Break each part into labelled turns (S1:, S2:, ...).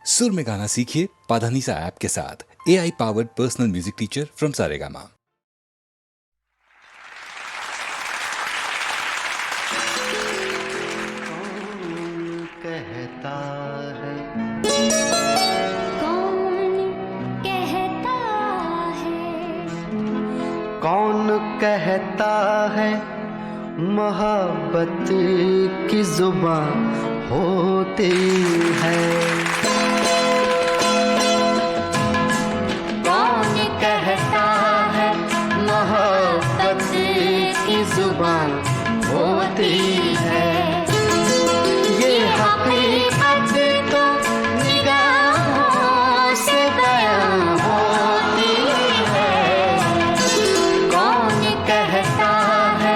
S1: सुर में गाना सीखिए पाधानीसा ऐप के साथ। AI powered personal music teacher from Saregama.
S2: कौन कहता है मोहब्बत की जुबान होती है? कौन कहता है मोहब्बत की जुबान होती है? ये हकीकत तो निगाहों से बयां होती है। कौन कहता है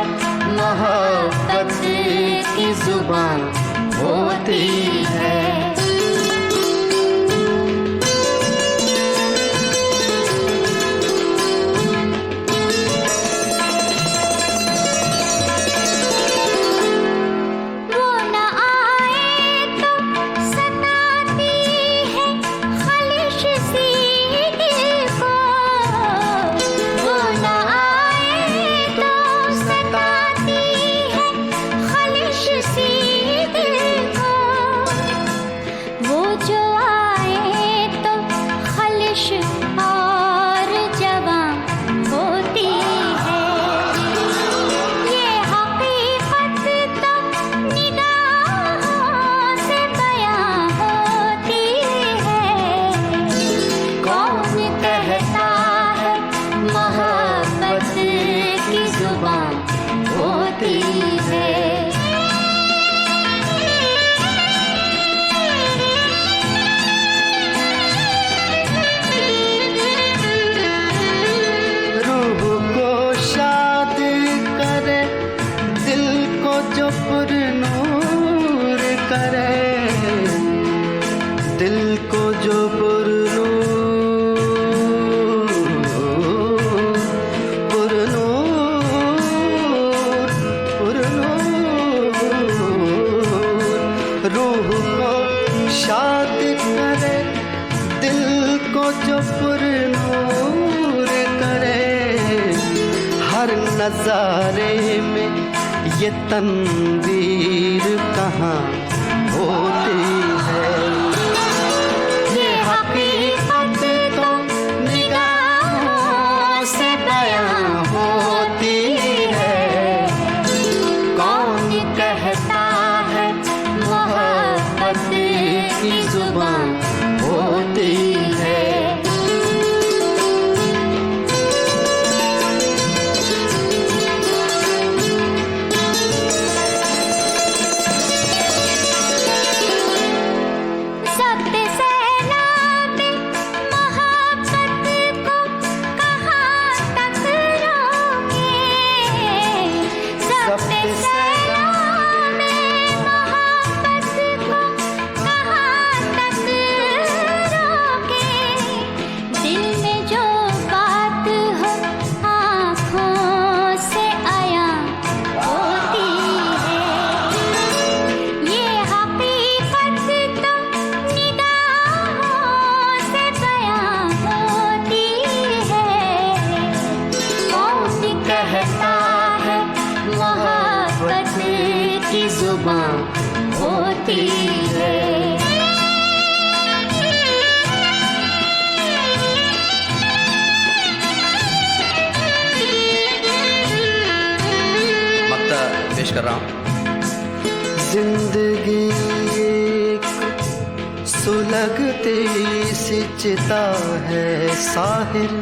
S2: मोहब्बत की जुबान होती है? नज़ारे में ये तनवीर कहाँ होती है? ये हकीकत तो निगाहों से बयां होती है। कौन कहता है मोहब्बत की जुबान होती है? की जुबान होती है।
S3: मक्ता पेश कर रहा हूँ।
S2: जिंदगी एक सुलगती सी चिता है साहिर,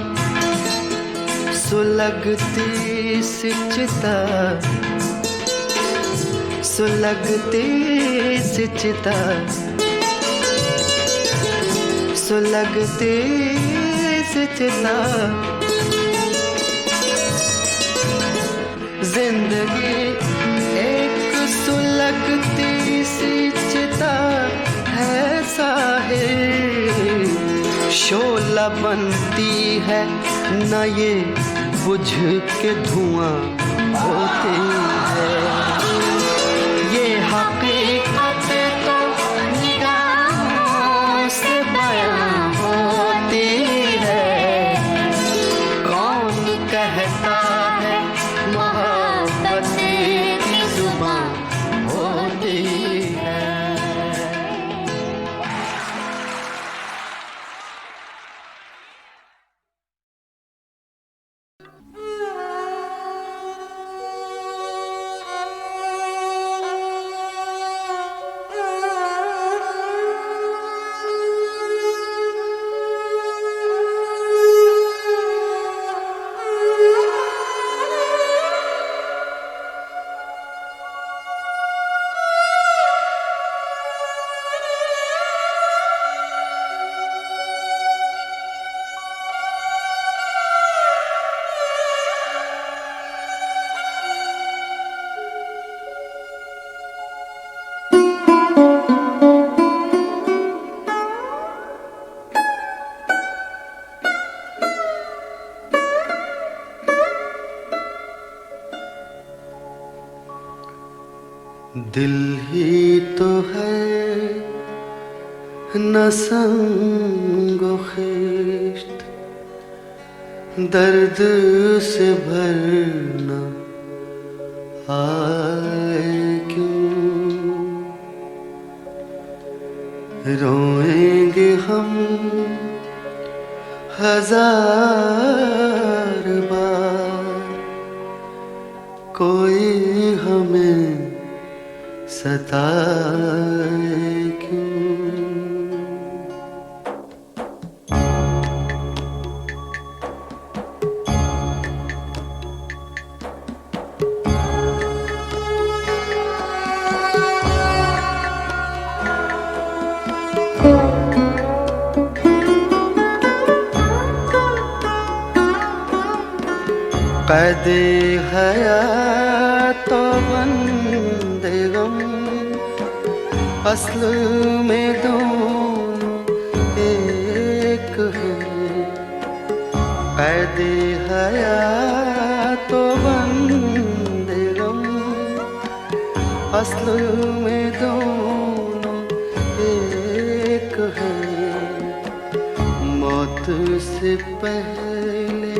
S2: सुलगती सी चिता, सुलगती सी चिता, सुलगती सी चिता। जिंदगी एक सुलगती सी चिता है साहिर, शोला बनती है न ये बुझ के धुआं होती है। ये हकीकत तो निगाहों से दिल ही तो है न संगो खिश्त, दर्द से भरना आए क्यों। रोएंगे हम हजार बार, कोई हमें सताए क्यों। कैदे हयात तो बंदे गम, असल में दोनों एक हैं। कैदे हयात तो बंदे गम, असल में दोनों एक हैं। मौत से पहले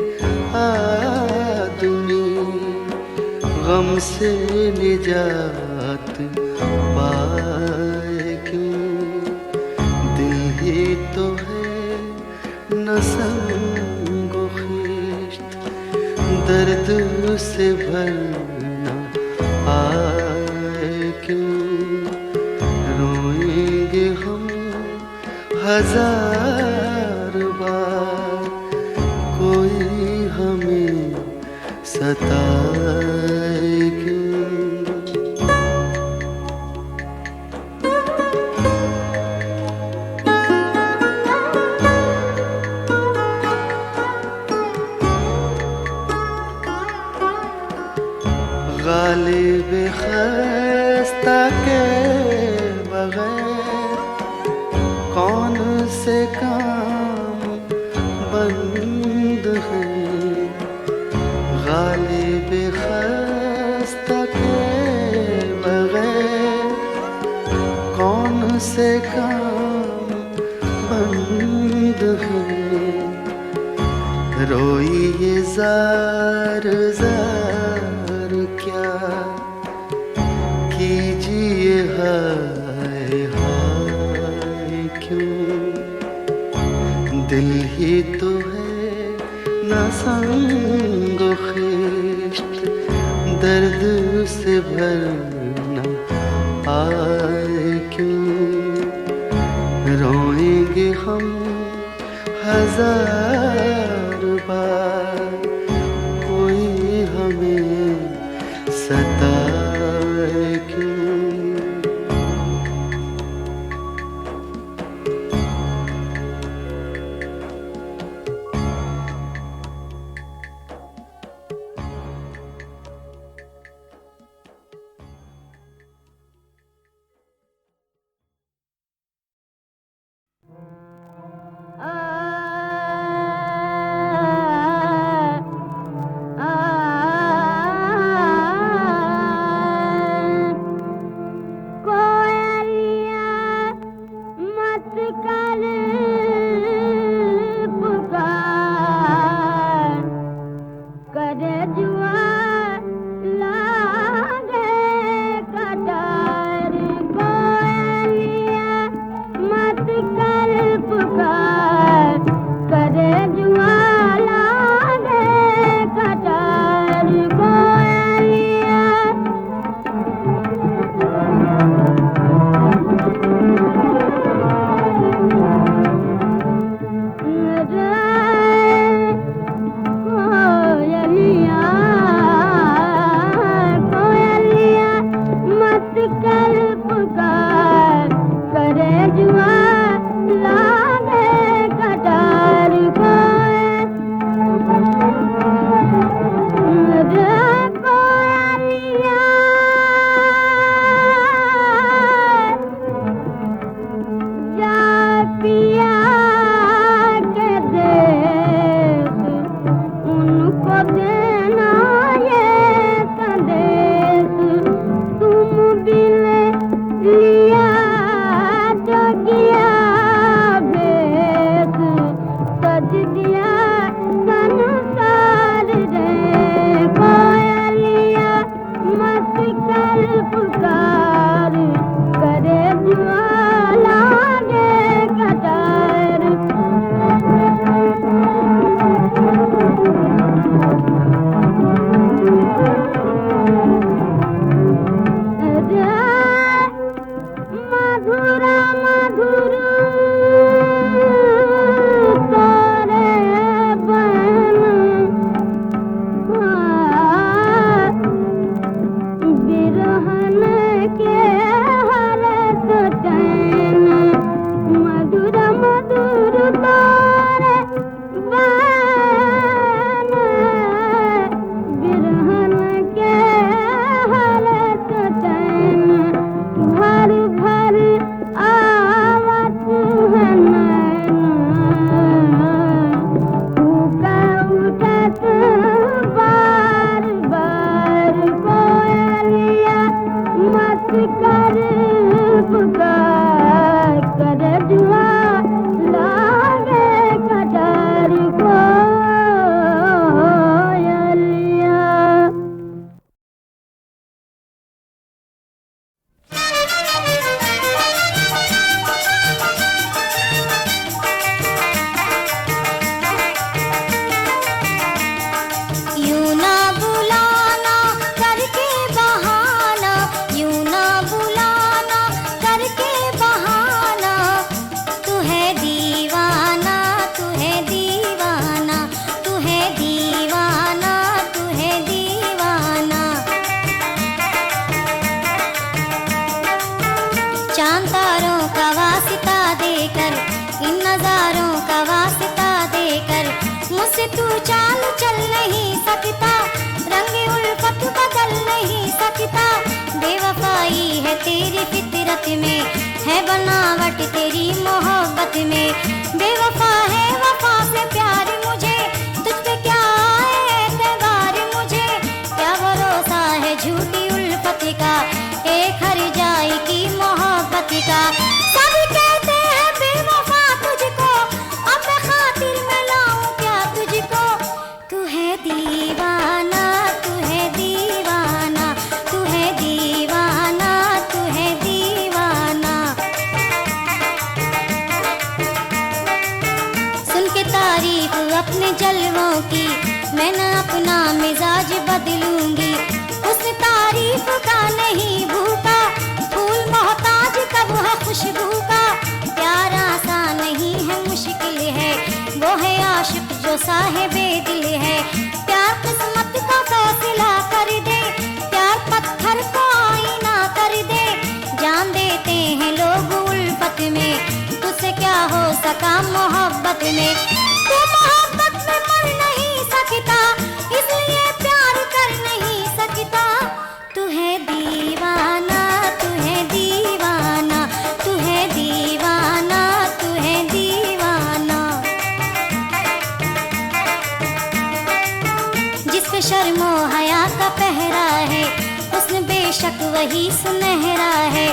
S2: आदमी गम से निजात पाए क्यों। दिल ही तो है न संगो खिश्त, दर्द से भरना आए क्यों। रोएंगे हम हजार बार, कोई हमें सताए क्यों। गालिब खस्ता के बगैर कौन से काम बंद हैं। गालिब खस्ता के बगैर कौन से काम बंद हैं। रोइए जार जार क्या कीजिए हाय हाय क्यों। दिल ही तो है न संगो खिश्त, दर्द से भरना आए क्यों। रोएंगे हम हजार बार, कोई हमें सताए क्यों।
S4: कर जुआ लागे में है बनावट तेरी मोहब्बत में। बेवफा है वफा से प्यार मुझे, तुझ पे क्या एतबार मुझे, क्या भरोसा है झूठी उल्फत का, एक हर जाए की मोहब्बत का। सब कहते हैं बेवफा तुझको, अब मैं खातिर में लाऊं क्या तुझको। तू है दीवाना, तू है दीवाना, तू है दीवाना, तू है दीवाना। सुन के तारीफ अपने जलवों की, मैं न अपना मिजाज बदलूंगी। उस तारीफ का नहीं भूखा, फूल मोहताज कब है खुशबू का। प्यार आसान नहीं है मुश्किल है, वो है आशिक जो साहिबे दिल है। प्यार किस्मत का फैसला कर दे, प्यार पत्थर को आईना कर दे। जान देते हैं लोग उल्फत में, तुझसे क्या हो सका मोहब्बत में। तू मोहब्बत में मर नहीं सकता, इसलिए प्यार कर नहीं सकता। तू है दीवाना, तू है दीवाना, तू है दीवाना, तू है दीवाना। जिस पे शर्मो हया का पहरा है, उसने बेशक वही सुनहरा है।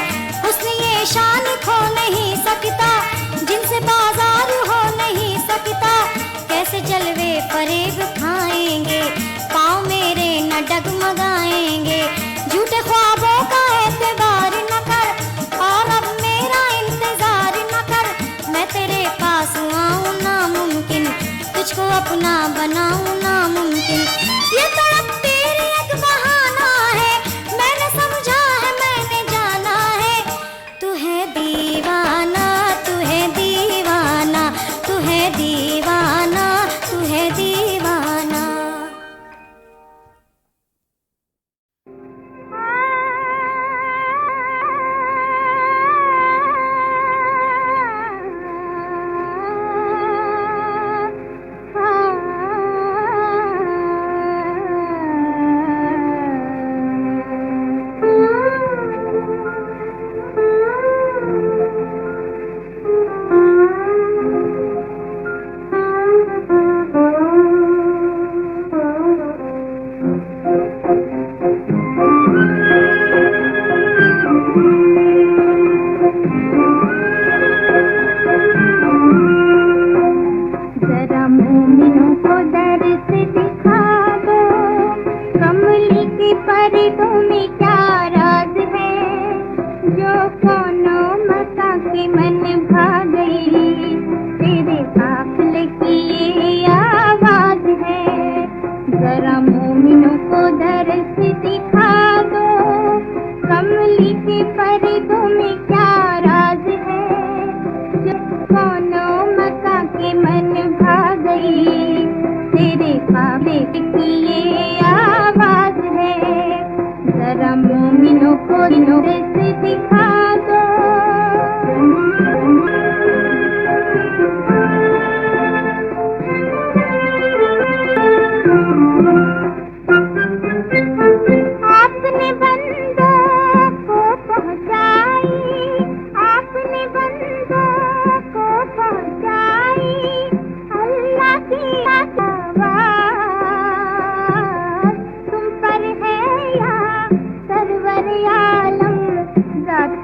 S4: उसने ये शान खो नहीं सकता, जिनसे बाजार हो नहीं सकता। कैसे जलवे फरेब खाएंगे, पाँव मेरे न डगमगाएंगे। झूठे ख्वाबों का एतबार न कर, और अब मेरा इंतजार न कर। मैं तेरे पास आऊं नामुमकिन, तुझको अपना बनाऊं नामुमकिन। ये तड़प तेरी एक बहाना है, मैंने समझा है मैंने जाना है। तू है दीवाना, तू है दीवाना, तू है दीवाना, तू है दीवाना।
S5: जरा मोमिनों को दर्द दिखा दो, कमली की पर्दों में क्या राज है, जो कोनो मता के मन भा गई, तेरे काफिले की ये आवाज है। जरा मोमिनों को दर्द दिखा दो, कमली की पर्दों में क्या राज है, जो कोनो मता के मन भा गई, तेरे काबे की ये आवाज है। जरा मोमिनों को दर्द दिखा दो। आपने बंदों को पहुंचाई, आपने बंदों को पहुंचाई अल्लाह की आवाज। तुम पर है या सरवर आलम, जात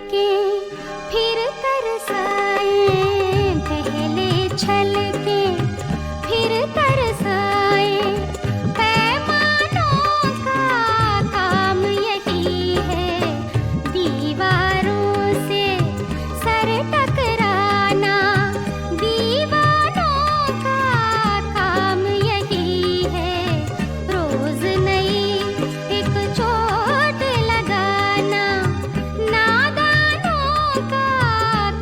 S4: के फिर तरसाए, पहले छल के फिर तरसाए। पैमानों का काम यही है, दीवारों से सर टकराना। दीवानों का काम यही है, रोज नई एक चोट लगाना। नादानों का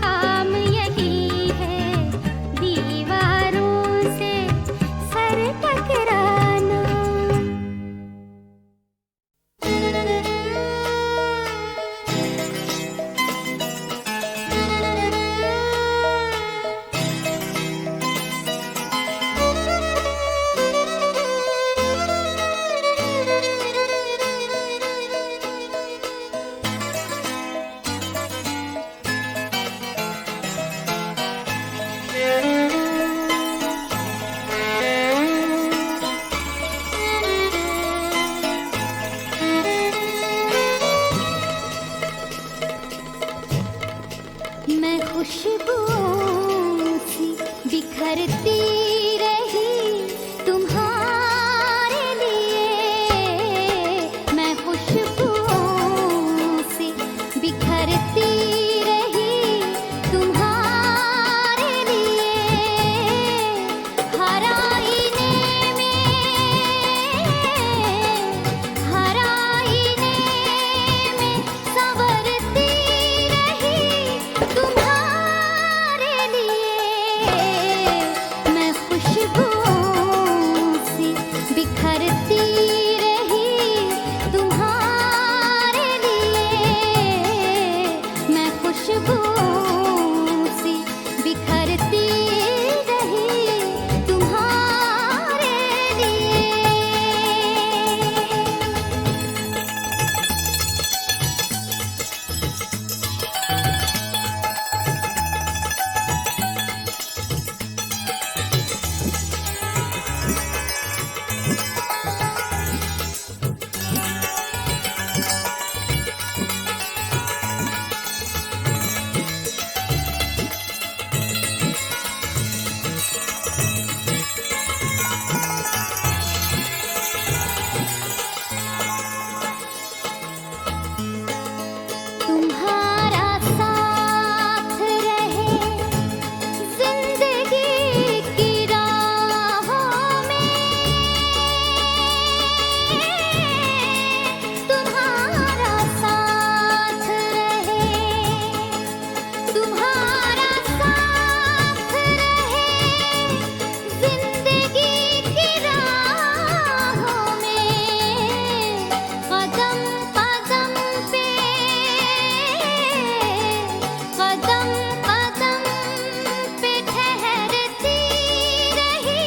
S4: काम यही है, दीवारों से सर टकराना। मैं खुशबुओं सी बिखरती रही तुम्हारे लिए। मैं खुशबुओं सी बिखरती रही तुम्हारे लिए। हर आईने में संवरती रही तुम्हारे लिए। मैं खुशबुओं सी बिखरती रही तुम्हारे लिए। मैं खुशबुओं सी बिखरती रही तुम्हारे लिए। तुम्हारा साथ रहे जिंदगी की राहों में। तुम्हारा साथ रहे, तुम्हारा साथ रहे जिंदगी की राहों में। कदम कदम पे, कदम कदम पे ठहरती रही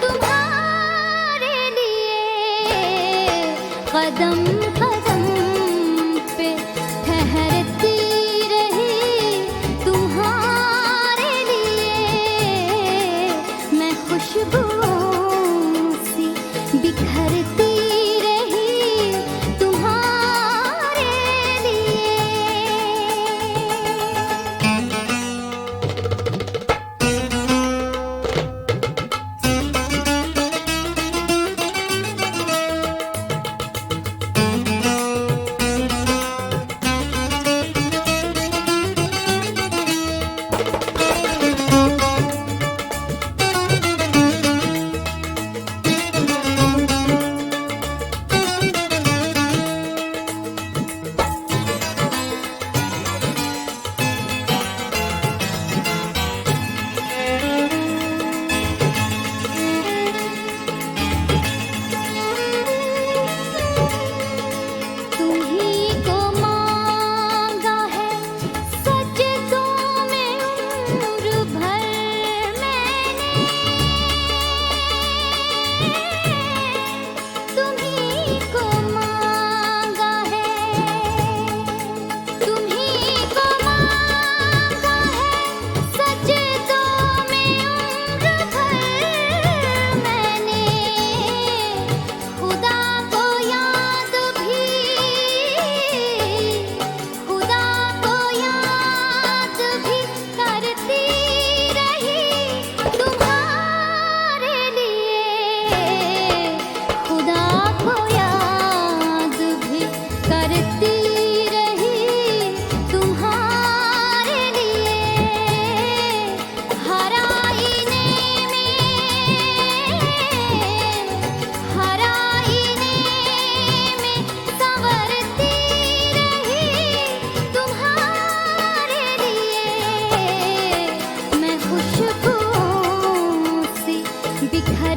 S4: तुम्हारे लिए। कदम कदम पे ठहरती रही तुम्हारे लिए। मैं खुशबुओं सी बिखरती रही तुम्हारे लिए।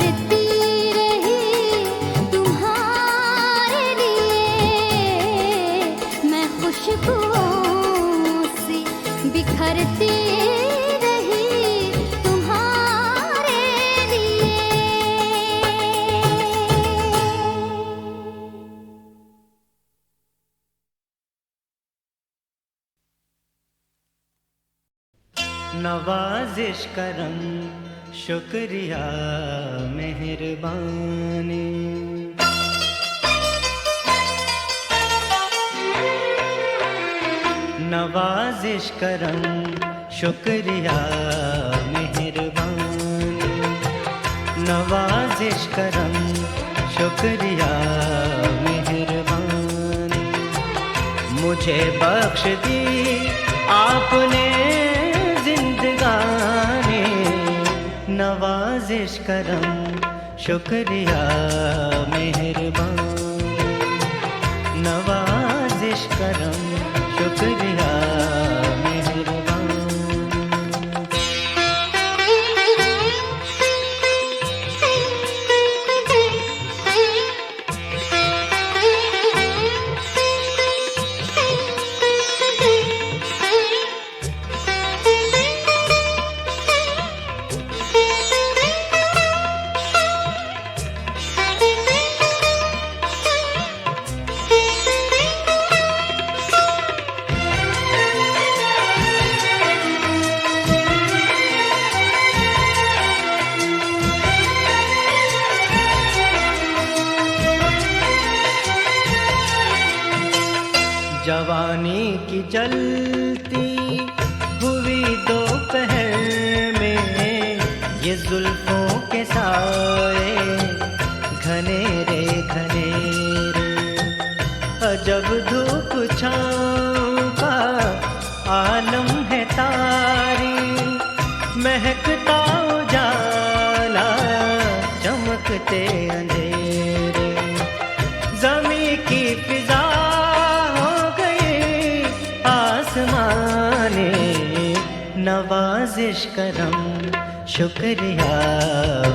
S4: बिखरती रही तुम्हारे लिए, मैं खुशबुओं सी बिखरती रही तुम्हारे लिए।
S2: नवाजिश करम शुक्रिया मेहरबानी, नवाजिश करम शुक्रिया मेहरबानी, नवाजिश करम शुक्रिया मेहरबानी, मुझे बख्श दी आपने जिंदगानी, नवाजिश करम शुक्रिया मेहरबानी, नवाजिश करम शुक्रिया मेहरबानी। जवानी की जलती हुई दोपहर में ये जुल्फों के साए घनेरे घनेरे, अजब धूप छाँव का आलम है तारी, महकता उजाला चमकते अंधेरे, ज़मीं की फिजा नवाजिश करम शुक्रिया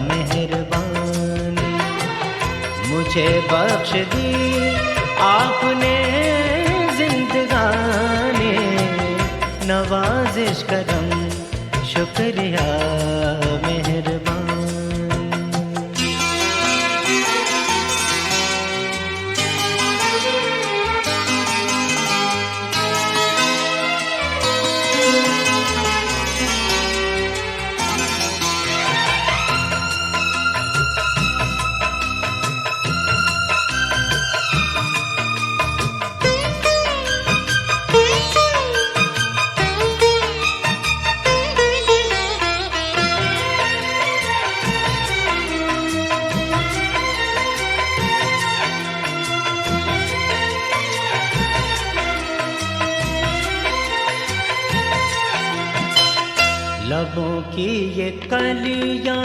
S2: मेहरबानी, मुझे बख्श दी आपने जिंदगानी, नवाजिश करम शुक्रिया मेहरबानी। लबों की ये कलियां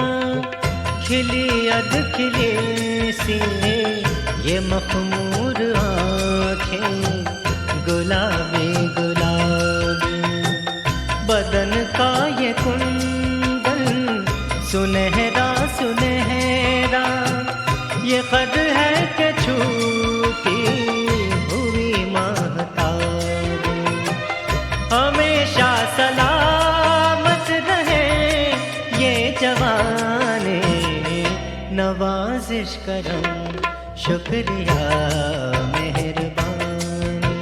S2: खिली अध खिली सी, ये मखमूर आँखें गुलाबी गुलाबी, बदन का ये कुंदन सुनहरा सुनहरा, ये कद है कि छूती हुई महतारी, हमेशा सलामत रहे ये जवानी, नवाजिश करम शुक्रिया मेहरबानी,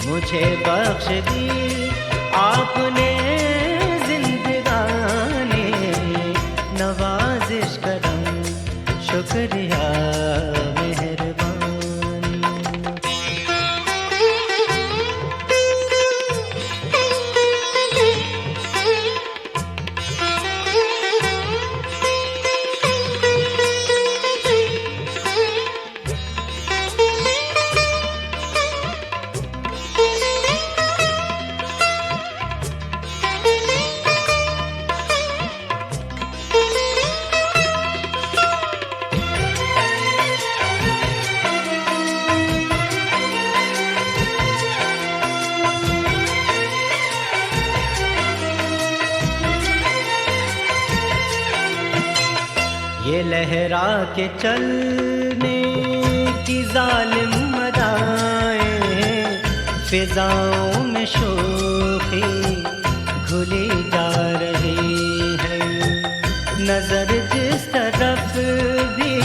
S2: मुझे बख्श दी आपने जिंदगानी, नवाजिश करम शुक्रिया मेहरबानी। ये लहरा के चलने की जालिम अदाएं, फिजाओं में शोखी घुली जा रही है। नजर जिस तरफ भी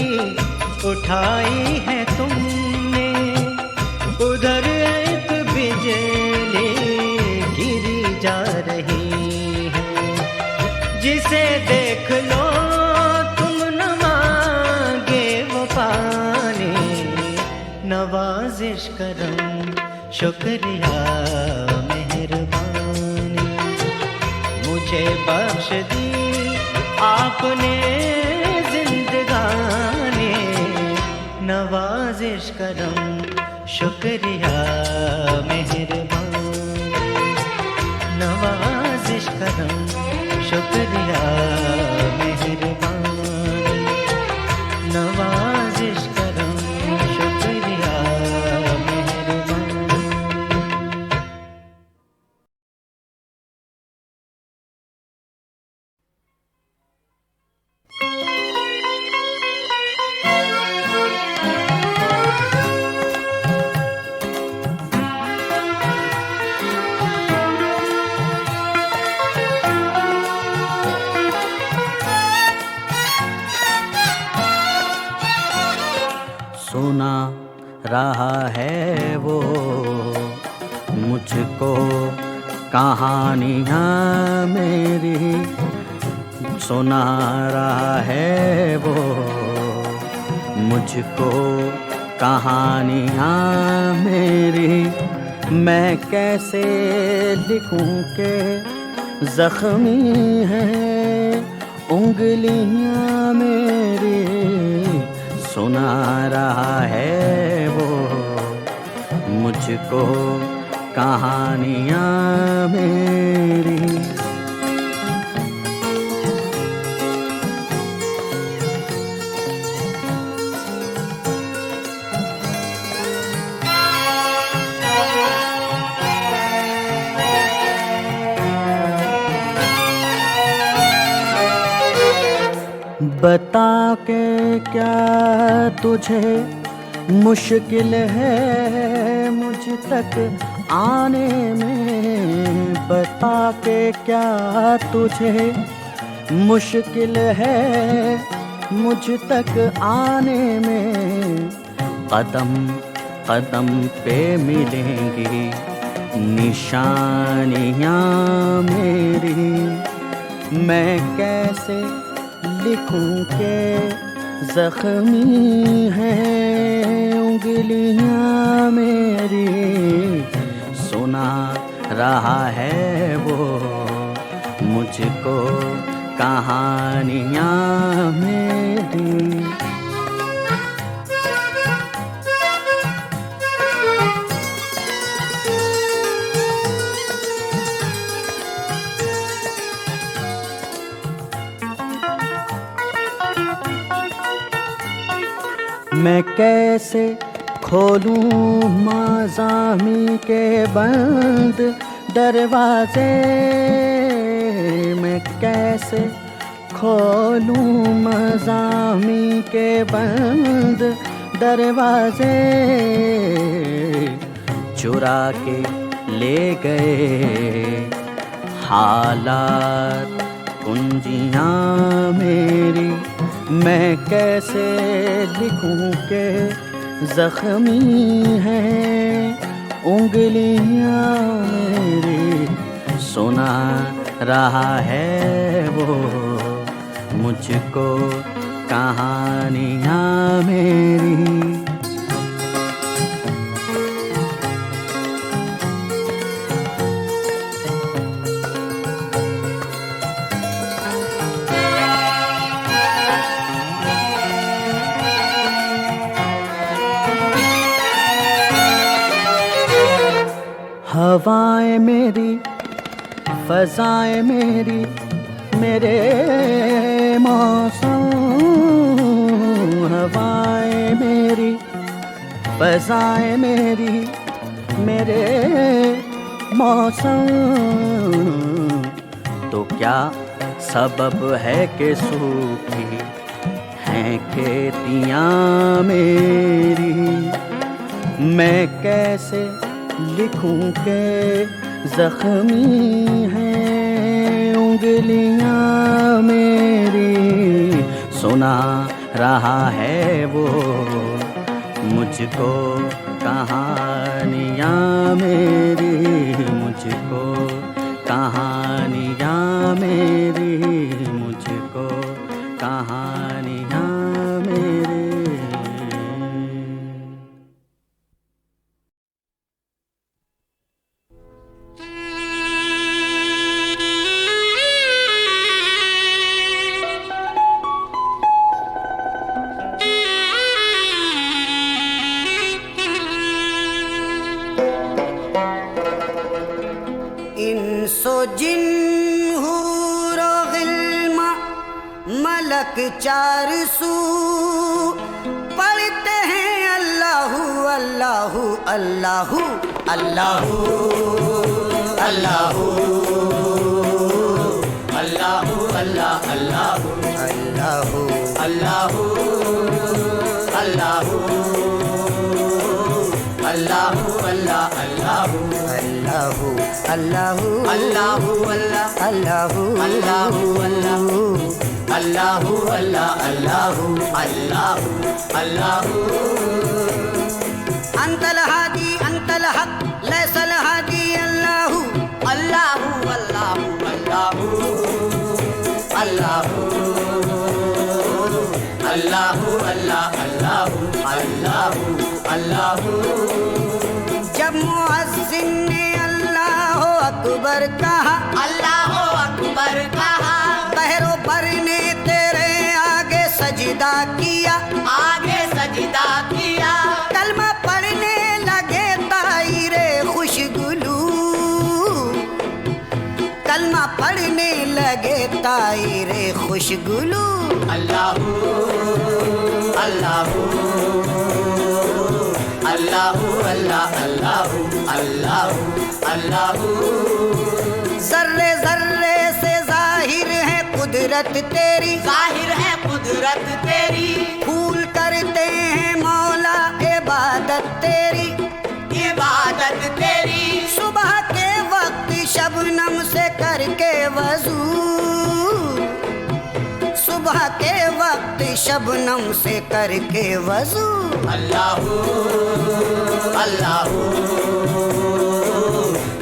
S2: उठाई है तुमने, उधर एक बिजली गिरी जा रही है। जिसे देख लो तुम न मांगे वो पानी, नवाजिश करम शुक्रिया मेहरबानी, मुझे बख्श दी आपने जिंदगानी, नवाजिश करम शुक्रिया मेहरबानी, नवाजिश करम शुक्रिया मेहरबानी, नवाजिश करम शुक्रिया मेहरबानी।
S6: सुना रहा है वो मुझको कहानियाँ मेरी, सुना रहा है वो मुझको कहानियाँ मेरी। मैं कैसे लिखूं के जख्मी हैं उंगलियाँ मेरी, सुना रहा है वो मुझको कहानियाँ मेरी। बता के क्या तुझे मुश्किल है मुझ तक आने में, बता के क्या तुझे मुश्किल है मुझ तक आने में। कदम कदम पे मिलेंगी निशानियाँ मेरी, मैं कैसे लिखूं के जख्मी हैं उंगलियां मेरी, सुना रहा है वो मुझको कहानियां मेरी। मैं कैसे खोलूं माज़ामी के बंद दरवाजे, मैं कैसे खोलूं माज़ामी के बंद दरवाजे। चुरा के ले गए हालात कुंजियाँ मेरी, मैं कैसे लिखूं के जख्मी हैं उंगलियां मेरी, सुना रहा है वो मुझको कहानियां मेरी। हवाएं मेरी फ़ज़ाएं मेरी मेरे मौसम, हवाएं मेरी फ़ज़ाएं मेरी मेरे मौसम। तो क्या सबब है कि सूखी हैं खेतियाँ मेरी। मैं कैसे लिखूं के जख्मी हैं उंगलियाँ मेरी। सुना रहा है वो मुझको कहानियाँ मेरी, मुझको कहानियाँ मेरी, मुझको कहानियाँ मेरी।
S7: इंसो जिन हूरो गिल्मा मलक चार सू पढ़ते हैं अल्लाहू अल्लाहू अल्लाहू अल्लाहू अल्लाहू अल्लाहू अल्लाह अल्लाहू अल्लाहू अल्लाहू अल्लाहू अल्लाहू अल्लाह अल्लाहू अल्लाहू अल्लाहू अल्लाहू अल्लाहू अल्लाहू अल्लाहू अल्लाह अल्लाहू अल्लाहू अल्लाहू। अंतल हादी अंतल हक लैसल हादी अल्लाहू अल्लाहू अल्लाहू अल्लाहू अल्लाहू अल्लाहू अल्लाह अल्लाहू अल्लाहू अल्लाहू। जब मुअज्जिन ने अल्लाह अकबर कहा, अल्लाह अकबर कहा, बहरों ने तेरे आगे सजदा किया, आगे सजदा किया। कलमा पढ़ने लगे ताईरे खुशगुलू, कलमा पढ़ने लगे ताईरे खुशगुलू। अल्लाहू अल्लाहू अल्लाहू अल्लाह अल्लाहू अल्लाहू अल्लाहू। जर्रे जर्रे से जाहिर है कुदरत तेरी, जाहिर है कुदरत तेरी। फूल करते हैं मौला इबादत तेरी, इबादत तेरी। सुबह के वक्त शबनम से करके वजू, सुबह के वक्त शबनम से करके वजू। अल्लाहू अल्लाहू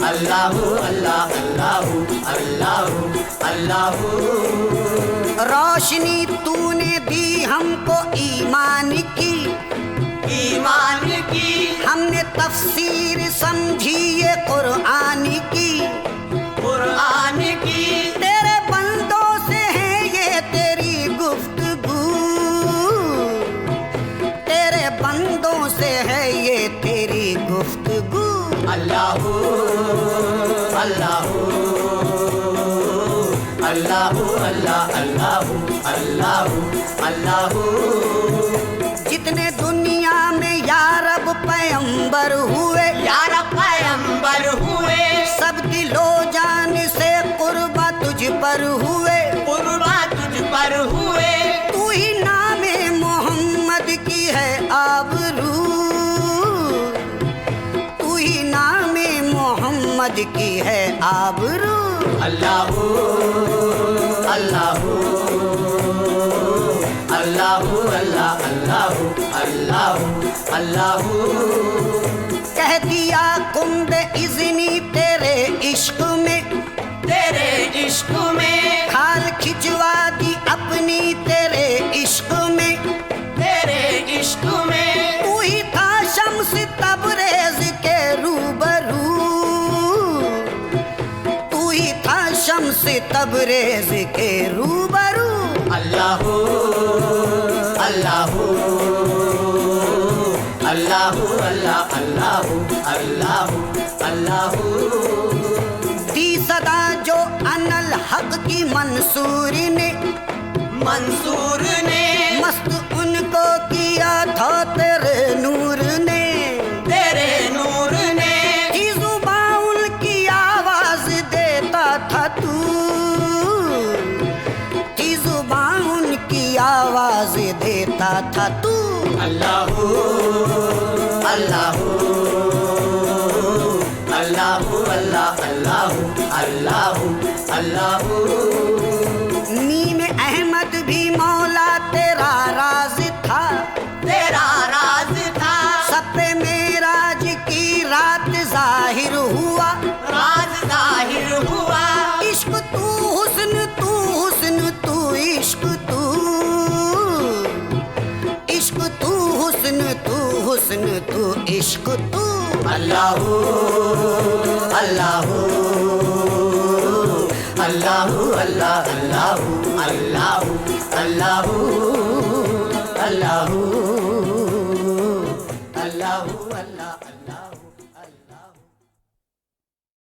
S7: अल्लाहू अल्लाह अल्लाहू अल्लाहू अल्लाहू। रोशनी तूने दी हमको ईमान की, ईमान की। हमने तफसीर समझी ये कुरान की, कुरान की। तेरे बंदों से है ये तेरी गुफ्तगू, तेरे बंदों से है ये तेरी गुफ्तगू। अल्लाहू अल्लाहू अल्लाहू अल्लाह अल्लाहू अल्लाहू अल्लाहू। जितने दुनिया में यारब पैगंबर हुए, यारब पैगंबर हुए, सब दिलो जान से कुर्बा तुझ पर हुए, कुर्बा तुझ पर हुए। तू ही नामे मोहम्मद की है आबरू, तू ही नामे मोहम्मद की है आबरू। अल्लाहू अल्लाहू अल्लाहू अल्लाह अल्लाहू अल्लाहू अल्लाहू। कह दिया कुंद इज़्नी तेरे इश्क में, तेरे इश्क में। खाल खिंचवा दी अपनी तेरे इश्क में, तेरे इश्क में। तू ही था शम्स तबरेज के रूबरू, तू ही था शम्स तबरेज के रूबरू। अल्लाहू अल्लाहू अल्लाहू अल्लाह अल्लाहू अल्लाहू अल्लाहू। दी सदा जो अनल हक की मंसूर ने, मंसूर ने। मस्त उनको किया था तेरे नूर ने, तेरे नूर ने। की जुबान उनकी आवाज देता था तू, की जुबान उनकी आवाज देता था तू। अल्लाह अल्लाह अल्लाह अल्लाह अल्लाह अल्लाह अल्लाह। नीम अहमद भी मौला तेरा राज था, तेरा राज था। सपे मेराज की रात जाहिर हुआ, राज जाहिर हुआ। इश्क तू हुस्न तू हुस्न तू इश्क तू, इश्क तू हुस्न तू हुस्न तू इश्क तू। अल्लाह अल्लाह अल्लाह अल्लाह अल्लाह अल्लाह अल्लाह अल्लाह।